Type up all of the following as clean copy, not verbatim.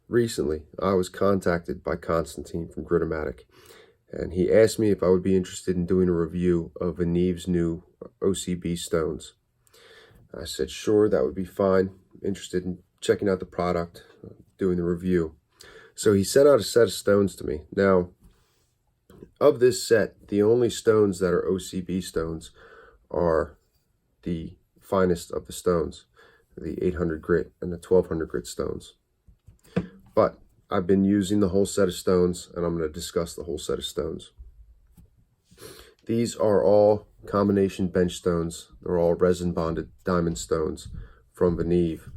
recently I was contacted by Constantine from Gritomatic, and he asked me if I would be interested in doing a review of Venev's new OCB stones. I said sure, that would be fine. Interested in checking out the product, doing the review. So he sent out a set of stones to me. Now, of this set, the only stones that are OCB stones are the finest of the stones, the 800 grit and the 1200 grit stones. But I've been using the whole set of stones, and I'm going to discuss the whole set of stones. These are all combination bench stones. They're all resin bonded diamond stones from Venev.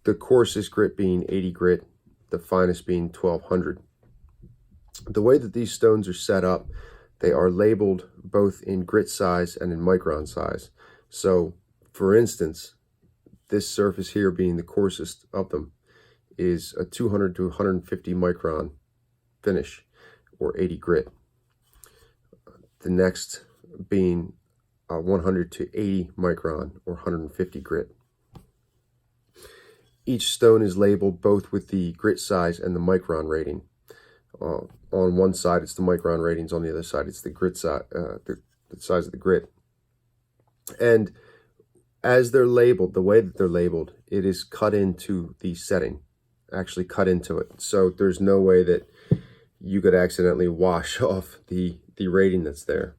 The coarsest grit being 80 grit, the finest being 1200. The way that these stones are set up, they are labeled both in grit size and in micron size. So, for instance, this surface here being the coarsest of them is a 200 to 150 micron finish, or 80 grit. The next being 100 to 80 micron, or 150 grit. Each stone is labeled both with the grit size and the micron rating. On one side it's the micron ratings, on the other side it's the grit size, the size of the grit. And as they're labeled, the way that they're labeled, it is cut into the setting, actually cut into it. So there's no way that you could accidentally wash off the rating that's there.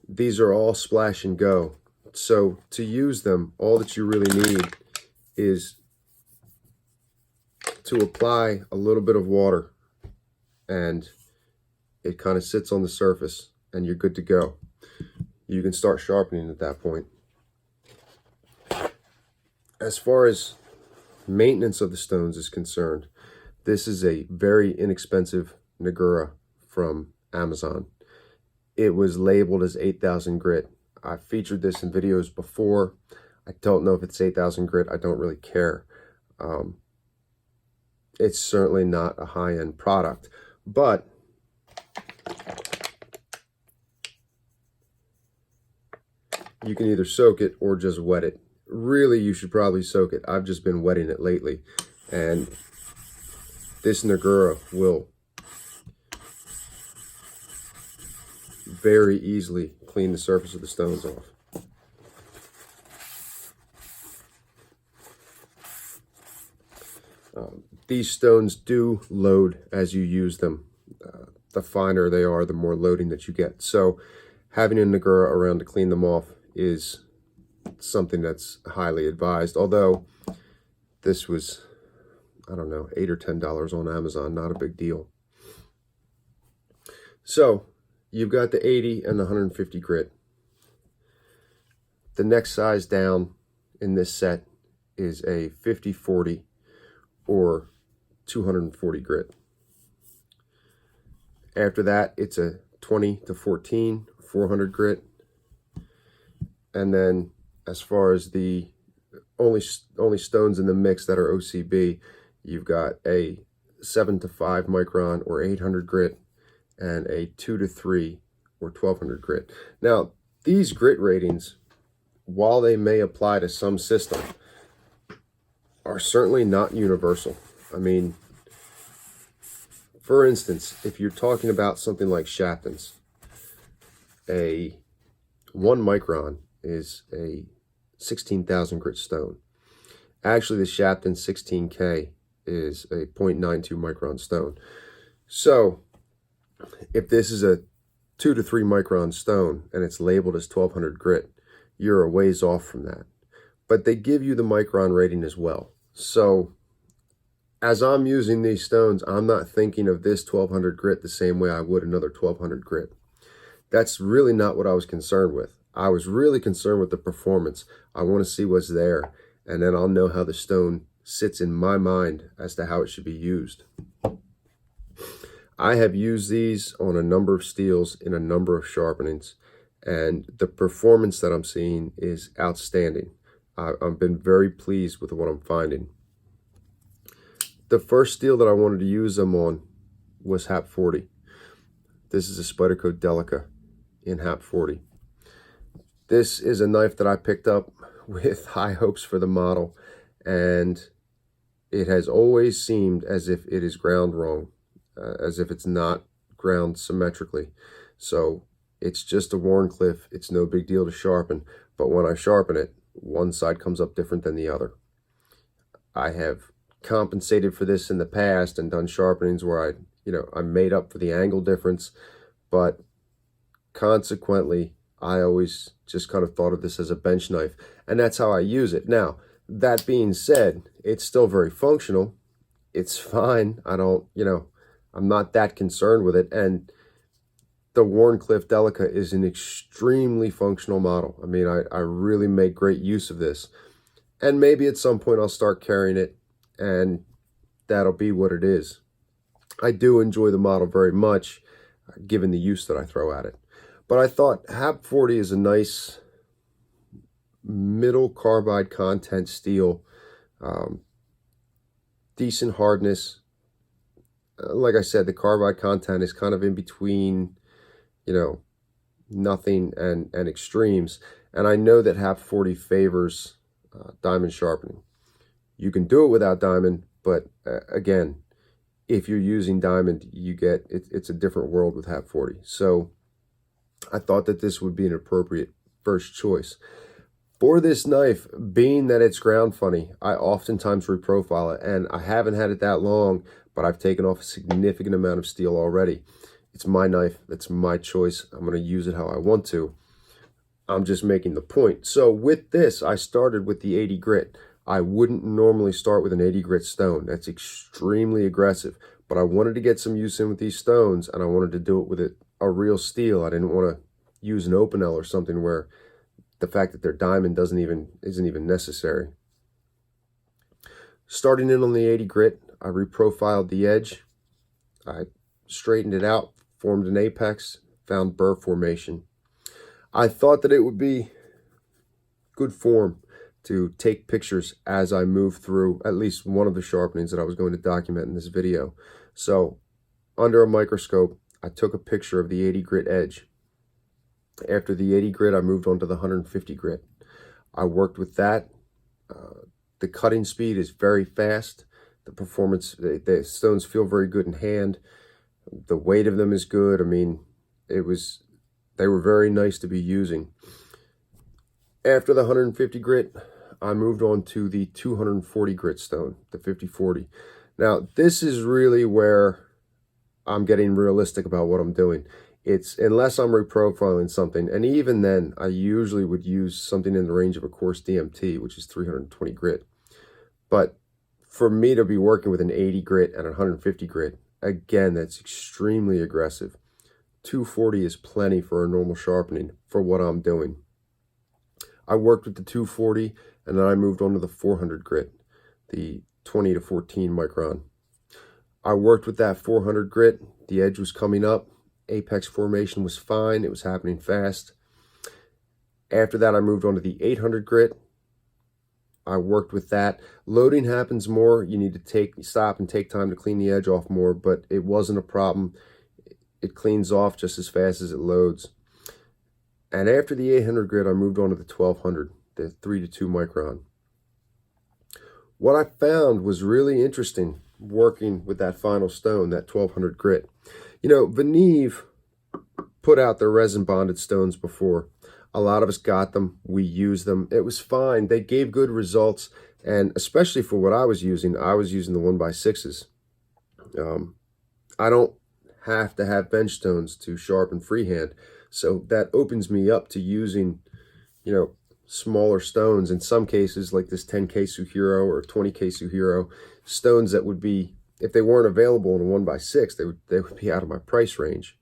These are all splash and go. So to use them, all that you really need is to apply a little bit of water, and it kind of sits on the surface and you're good to go. You can start sharpening at that point. As far as maintenance of the stones is concerned, this is a very inexpensive Nagura from Amazon. It was labeled as 8,000 grit. I've featured this in videos before. I don't know if it's 8,000 grit. I don't really care. It's certainly not a high-end product, but you can either soak it or just wet it. Really, you should probably soak it. I've just been wetting it lately, and this Nagura will very easily clean the surface of the stones off. These stones do load as you use them. The finer they are, the more loading that you get. So having a Nagura around to clean them off is something that's highly advised. Although this was, I don't know, $8 or $10 on Amazon, not a big deal. So you've got the 80 and the 150 grit. The next size down in this set is a 50-40 or 240 grit. After that, it's a 20 to 14, 400 grit. And then as far as the only stones in the mix that are OCB, you've got a 7 to 5 micron or 800 grit and a 2 to 3 or 1200 grit. Now, these grit ratings, while they may apply to some system, are certainly not universal. I mean, for instance, if you're talking about something like Sharpenings, a 1 micron is a 16,000 grit stone. Actually, the Sharpening 16K is a 0.92 micron stone. So if this is a 2 to 3 micron stone and it's labeled as 1200 grit, you're a ways off from that. But they give you the micron rating as well. So as I'm using these stones, I'm not thinking of this 1200 grit the same way I would another 1200 grit. That's really not what I was concerned with. I was really concerned with the performance. I want to see what's there, and then I'll know how the stone sits in my mind as to how it should be used. I have used these on a number of steels in a number of sharpenings, and the performance that I'm seeing is outstanding. I've been very pleased with what I'm finding. The first steel that I wanted to use them on was HAP 40. This is a Spyderco Delica in HAP 40. This is a knife that I picked up with high hopes for the model, and it has always seemed as if it is ground wrong, as if it's not ground symmetrically. So it's just a Wharncliffe. It's no big deal to sharpen, but when I sharpen it, one side comes up different than the other. I have compensated for this in the past and done sharpenings where I made up for the angle difference, but consequently, I always just kind of thought of this as a bench knife, and that's how I use it. Now, that being said, it's still very functional. It's fine. I'm not that concerned with it. And the Wharncliffe Delica is an extremely functional model. I mean, I really make great use of this. And maybe at some point I'll start carrying it, and that'll be what it is. I do enjoy the model very much, given the use that I throw at it. But I thought HAP 40 is a nice middle carbide content steel, decent hardness. Like I said, the carbide content is kind of in between, nothing and extremes. And I know that HAP 40 favors diamond sharpening. You can do it without diamond, but again, if you're using diamond, it's a different world with HAP 40. So I thought that this would be an appropriate first choice. For this knife, being that it's ground funny, I oftentimes reprofile it, and I haven't had it that long, but I've taken off a significant amount of steel already. It's my knife. That's my choice. I'm going to use it how I want to. I'm just making the point. So with this, I started with the 80 grit. I wouldn't normally start with an 80 grit stone. That's extremely aggressive, but I wanted to get some use in with these stones, and I wanted to do it with a real steel. I didn't want to use an Opinel or something where the fact that they're diamond isn't even necessary. Starting in on the 80 grit, I reprofiled the edge. I straightened it out, formed an apex, found burr formation. I thought that it would be good form to take pictures as I move through at least one of the sharpenings that I was going to document in this video. So under a microscope, I took a picture of the 80 grit edge. After the 80 grit, I moved on to the 150 grit. I worked with that. The cutting speed is very fast. The performance, the stones feel very good in hand. The weight of them is good. I mean, they were very nice to be using. After the 150 grit, I moved on to the 240 grit stone, the 5040. Now, this is really where I'm getting realistic about what I'm doing. It's unless I'm reprofiling something, and even then, I usually would use something in the range of a coarse DMT, which is 320 grit. But for me to be working with an 80 grit and a 150 grit, again, that's extremely aggressive. 240 is plenty for a normal sharpening for what I'm doing. I worked with the 240, and then I moved on to the 400 grit, the 20 to 14 micron. I worked with that 400 grit. The edge was coming up. Apex formation was fine. It was happening fast. After that, I moved on to the 800 grit. I worked with that. Loading happens more. You need to stop and take time to clean the edge off more, but it wasn't a problem. It cleans off just as fast as it loads. And after the 800 grit, I moved on to the 1200, the 3 to 2 micron. What I found was really interesting working with that final stone, that 1200 grit. Venev put out their resin bonded stones before. A lot of us got them. We used them. It was fine. They gave good results. And especially for what I was using the 1x6s. I don't have to have bench stones to sharpen freehand. So that opens me up to using, smaller stones. In some cases, like this 10K Suhiro or 20K Suhiro, stones that would be, if they weren't available in a 1x6, they would be out of my price range.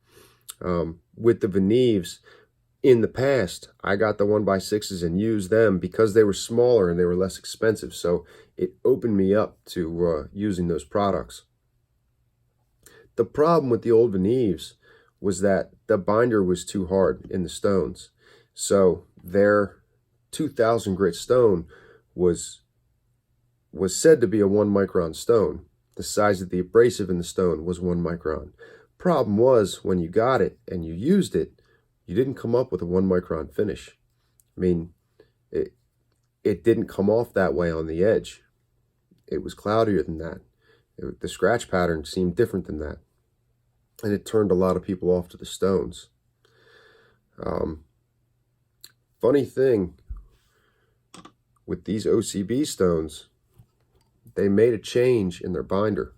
With the Venevs, in the past, I got the 1x6s and used them because they were smaller and they were less expensive. So it opened me up to using those products. The problem with the old Venevs was that the binder was too hard in the stones. So their 2000 grit stone was said to be a 1 micron stone. The size of the abrasive in the stone was 1 micron. Problem was, when you got it and you used it, you didn't come up with a 1 micron finish. I mean, it didn't come off that way on the edge. it was cloudier than that. The scratch pattern seemed different than that. And it turned a lot of people off to the stones. Funny thing, with these OCB stones, they made a change in their binder.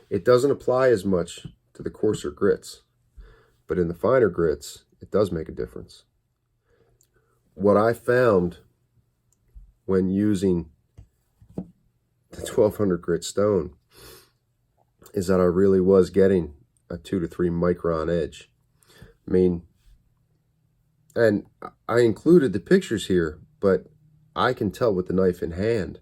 It doesn't apply as much to the coarser grits, but in the finer grits, it does make a difference. What I found when using the 1200 grit stone is that I really was getting a 2 to 3 micron edge. I mean, and I included the pictures here, but I can tell with the knife in hand.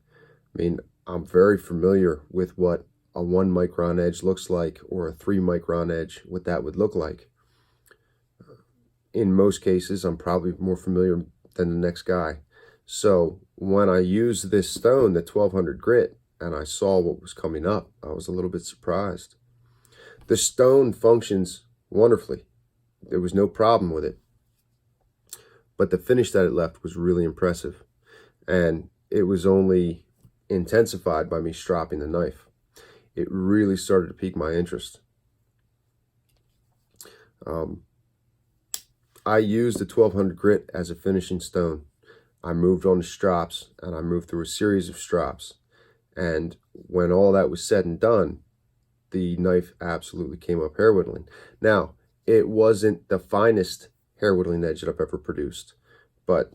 I mean, I'm very familiar with what a 1 micron edge looks like, or a 3 micron edge, what that would look like. In most cases, I'm probably more familiar than the next guy. So when I used this stone, the 1200 grit, and I saw what was coming up, I was a little bit surprised. The stone functions wonderfully. There was no problem with it. But the finish that it left was really impressive. And it was only intensified by me stropping the knife. It really started to pique my interest. I used the 1200 grit as a finishing stone. I moved on to strops, and I moved through a series of strops. And when all that was said and done, the knife absolutely came up hair whittling. Now, it wasn't the finest hair whittling edge that I've ever produced, but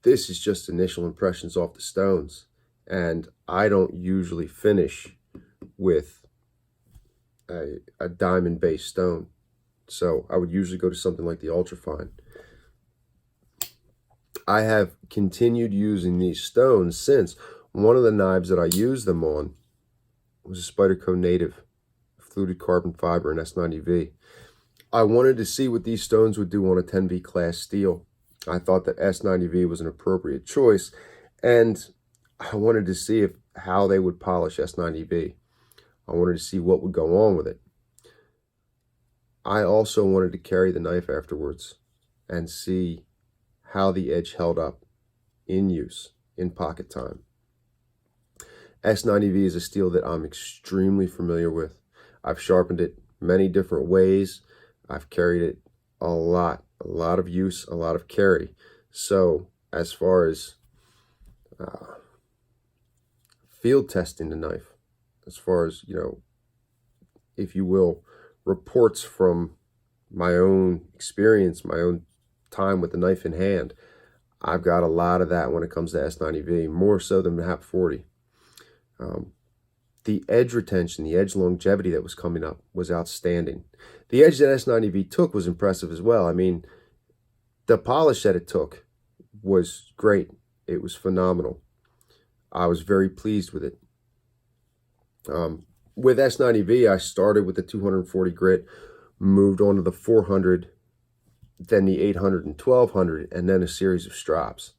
this is just initial impressions off the stones. And I don't usually finish with a diamond-based stone. So I would usually go to something like the ultrafine. I have continued using these stones since. One of the knives that I used them on was a Spyderco Native fluted carbon fiber in S90V. I wanted to see what these stones would do on a 10V class steel. I thought that S90V was an appropriate choice, and I wanted to see how they would polish S90V. I wanted to see what would go on with it. I also wanted to carry the knife afterwards and see how the edge held up in use, in pocket time. S90V is a steel that I'm extremely familiar with. I've sharpened it many different ways. I've carried it a lot of use, a lot of carry. So as far as field testing the knife, as far as, you know, if you will, reports from my own experience, my own time with the knife in hand, I've got a lot of that when it comes to S90V, more so than the HAP 40. The edge retention, the edge longevity that was coming up was outstanding. The edge that S90V took was impressive as well. I mean, the polish that it took was great. It was phenomenal. I was very pleased with it. With S90V, I started with the 240 grit, moved on to the 400, then the 800 and 1200, and then a series of strops.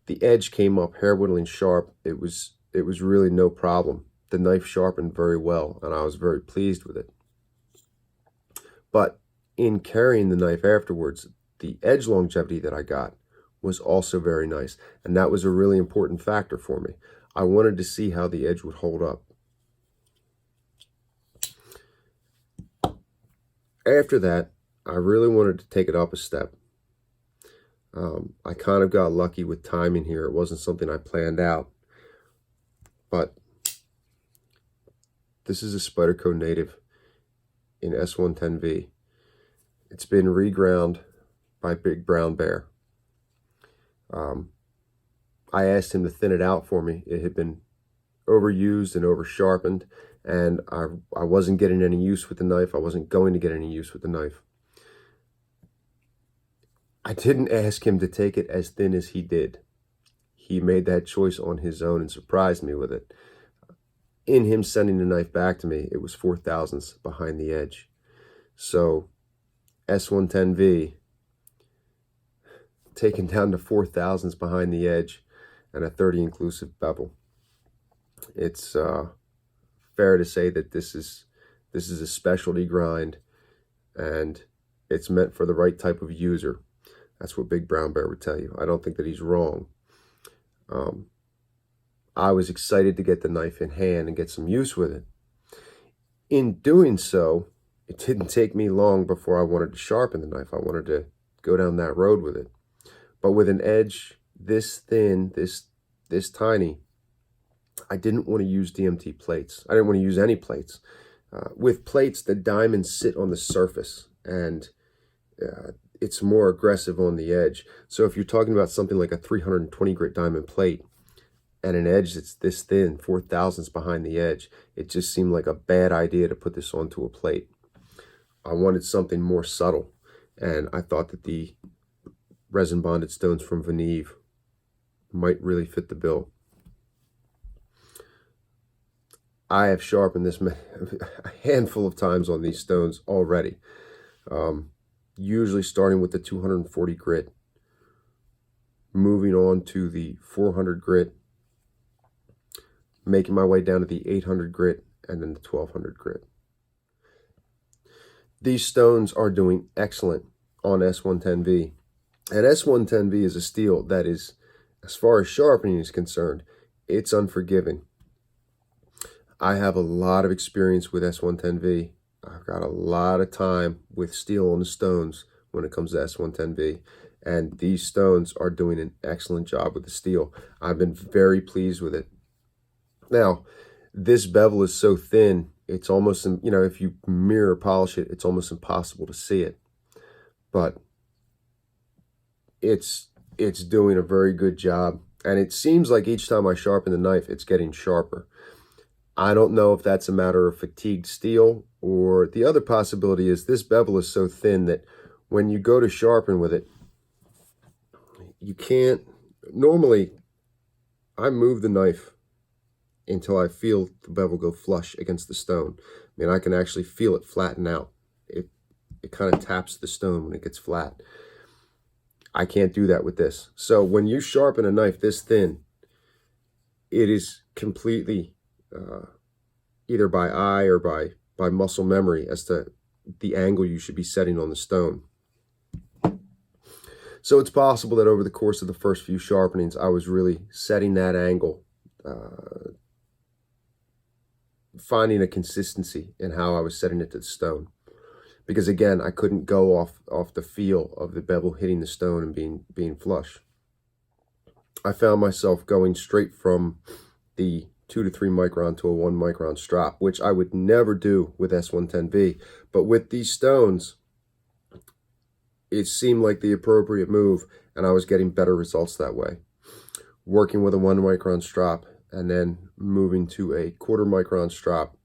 The edge came up hair whittling sharp. It was really no problem. The knife sharpened very well, and I was very pleased with it. But in carrying the knife afterwards, the edge longevity that I got was also very nice, and that was a really important factor for me. I wanted to see how the edge would hold up. After that, I really wanted to take it up a step. I kind of got lucky with timing here. It wasn't something I planned out, but this is a Spyderco Native in S110V. It's been reground by Big Brown Bear. I asked him to thin it out for me. It had been overused and over sharpened, and I wasn't getting any use with the knife. I wasn't going to get any use with the knife. I didn't ask him to take it as thin as he did. He made that choice on his own and surprised me with it. In him sending the knife back to me, it was 4 thousandths behind the edge. So S110V taken down to 4 thousandths behind the edge and a 30 inclusive bevel. It's fair to say that this is a specialty grind, and it's meant for the right type of user. That's what Big Brown Bear would tell you. I don't think that he's wrong. I was excited to get the knife in hand and get some use with it. In doing so, it didn't take me long before I wanted to sharpen the knife. I wanted to go down that road with it. But with an edge this thin, this tiny, I didn't want to use DMT plates. I didn't want to use any plates. With plates, the diamonds sit on the surface, and it's more aggressive on the edge. So if you're talking about something like a 320 grit diamond plate and an edge that's this thin, 4 thousandths behind the edge, it just seemed like a bad idea to put this onto a plate. I wanted something more subtle, and I thought that the resin bonded stones from Venev might really fit the bill. I have sharpened this a handful of times on these stones already. Usually starting with the 240 grit, moving on to the 400 grit, making my way down to the 800 grit, and then the 1200 grit. These stones are doing excellent on S110V. And S110V is a steel that is, as far as sharpening is concerned, it's unforgiving. I have a lot of experience with S110V. I've got a lot of time with steel on the stones when it comes to S110V. And these stones are doing an excellent job with the steel. I've been very pleased with it. Now, this bevel is so thin, it's almost, you know, if you mirror polish it, it's almost impossible to see it. But it's doing a very good job. And it seems like each time I sharpen the knife, it's getting sharper. I don't know if that's a matter of fatigued steel, or the other possibility is this bevel is so thin that when you go to sharpen with it, you can't. Normally, I move the knife until I feel the bevel go flush against the stone. I mean, I can actually feel it flatten out. It kind of taps the stone when it gets flat. I can't do that with this. So when you sharpen a knife this thin, it is completely either by eye or by muscle memory as to the angle you should be setting on the stone. So it's possible that over the course of the first few sharpenings, I was really setting that angle, finding a consistency in how I was setting it to the stone. Because again, I couldn't go off the feel of the bevel hitting the stone and being flush. I found myself going straight from the 2 to 3 micron to a 1 micron strop, which I would never do with S110V. But with these stones, it seemed like the appropriate move, and I was getting better results that way. Working with a 1 micron strop, and then moving to a 1/4 micron strop,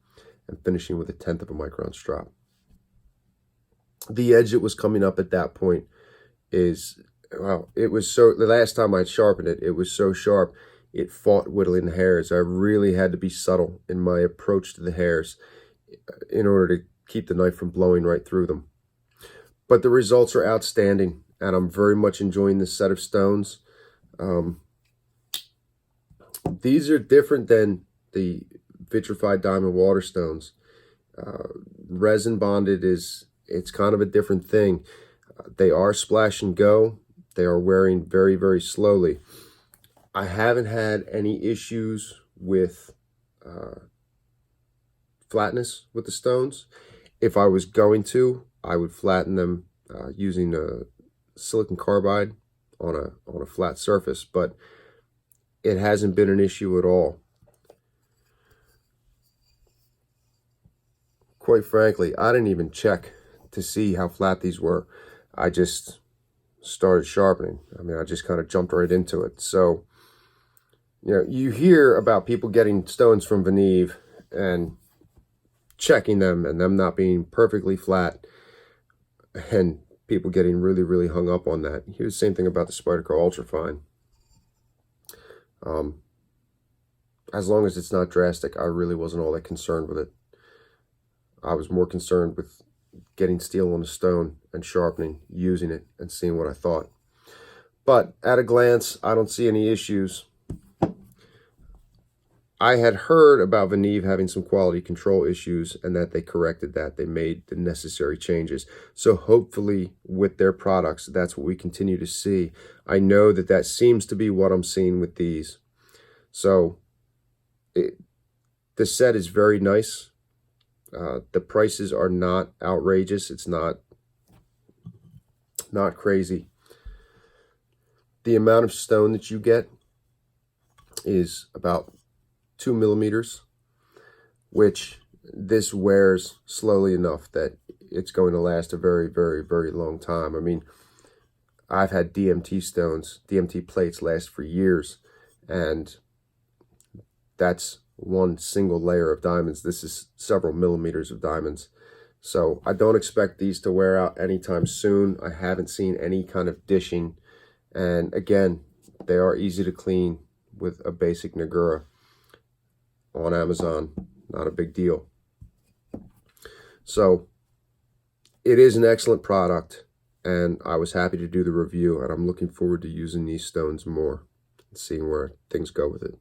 and finishing with a 1/10 of a micron strop. The edge that was coming up at that point is, well, it was so, the last time I sharpened it, it was so sharp, it fought whittling the hairs. I really had to be subtle in my approach to the hairs in order to keep the knife from blowing right through them. But the results are outstanding, and I'm very much enjoying this set of stones. These are different than the vitrified diamond waterstones. Resin bonded it's kind of a different thing. They are splash and go. They are wearing very, very slowly. I haven't had any issues with flatness with the stones. If I was going to, I would flatten them using a silicon carbide on a flat surface, but it hasn't been an issue at all. Quite frankly, I didn't even check to see how flat these were. I just started sharpening. I mean, I just kind of jumped right into it. So, you know, you hear about people getting stones from Venev and checking them and them not being perfectly flat, and people getting really, really hung up on that. Here's the same thing about the Spyderco Ultrafine. As long as it's not drastic, I really wasn't all that concerned with it. I was more concerned with getting steel on a stone and sharpening, using it, and seeing what I thought. But at a glance, I don't see any issues. I had heard about Venev having some quality control issues, and that they corrected that. They made the necessary changes. So hopefully with their products, that's what we continue to see. I know that that seems to be what I'm seeing with these. So The set is very nice. The prices are not outrageous. It's not crazy. The amount of stone that you get is about 2 millimeters, which this wears slowly enough that it's going to last a very, very, very long time. I mean, I've had DMT stones, DMT plates last for years, and that's one single layer of diamonds. This is several millimeters of diamonds. So I don't expect these to wear out anytime soon. I haven't seen any kind of dishing. And again, they are easy to clean with a basic Nagura on Amazon. Not a big deal. So it is an excellent product, and I was happy to do the review, and I'm looking forward to using these stones more and seeing where things go with it.